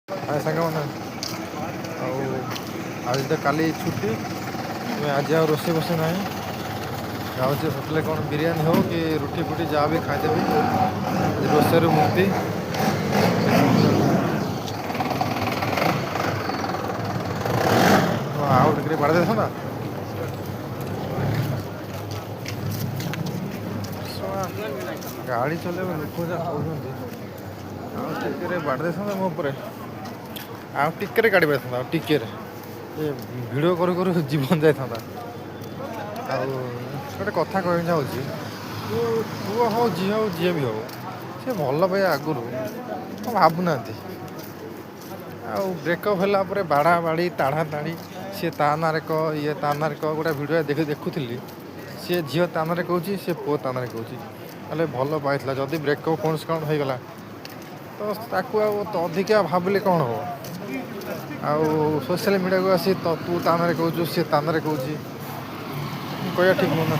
ହାଏ ସାଙ୍ଗମାନେ, ଆଉ ଆଜି ତ କାଲି ଛୁଟି, ଆଜି ଆଉ ରୋଷେଇ ବସେଇ ନାହିଁ। ଯାଉଛି ହୋଟେଲରେ କ'ଣ ବିରିୟାନୀ ହଉ କି ରୁଟି ଫୁଟି ଯାହା ବି ଖାଇଦେବି। ଆଜି ରୋଷେଇରୁ ମୁକ୍ତି। ଆଉ ଟିକେ ବାଡ଼େଇ ଦେଇଥାନ୍ତା। ଗାଡ଼ି ଚଲେଇବା ଲୋକ ଯାହା ହେଉଛନ୍ତି, ଆଉ ଟିକେରେ ବାଡ଼େଇ ଦେଇଥାନ୍ତା ମୋ ଉପରେ। ଆଉ ଟିକେରେ ଗାଡ଼ି ବାଡ଼େଇଥାନ୍ତା, ଆଉ ଟିକେରେ ଏ ଭିଡ଼ିଓ କରୁ କରୁ ଜୀବନ ଯାଇଥାନ୍ତା। ଆଉ ଗୋଟେ କଥା କହିବାକୁ ଚାହୁଁଛି, ପୁଅ ହଉ ଝିଅ ହଉ ଯିଏ ବି ହଉ, ସେ ଭଲ ପାଇବା ଆଗରୁ ଭାବୁନାହାନ୍ତି। ଆଉ ବ୍ରେକଅପ୍ ହେଲା ପରେ ବାଡ଼ା ବାଡ଼ି ତାଡ଼ା ତାଡ଼ି, ସିଏ ତା ନାଁରେ କହ ଇଏ ତା ନାଁରେ କହ। ଗୋଟେ ଭିଡ଼ିଓ ଦେଖୁଥିଲି, ସିଏ ଝିଅ ତା ନାଁରେ କହୁଛି, ସିଏ ପୁଅ ତା ନାଁରେ କହୁଛି। ହେଲେ ଭଲ ପାଇଥିଲା, ଯଦି ବ୍ରେକଅପ୍ କୌଣସି କାରଣ ହେଇଗଲା ତ ତାକୁ ଆଉ ଅଧିକା ଭାବିଲେ କ'ଣ ହେବ। ଆଉ ସୋସିଆଲ ମିଡ଼ିଆକୁ ଆସି ତୁ ତା ନାଁରେ କହୁଛୁ, ସିଏ ତା ନାଁରେ କହୁଛି, କହିବା ଠିକ୍ ନୁହଁ ନା।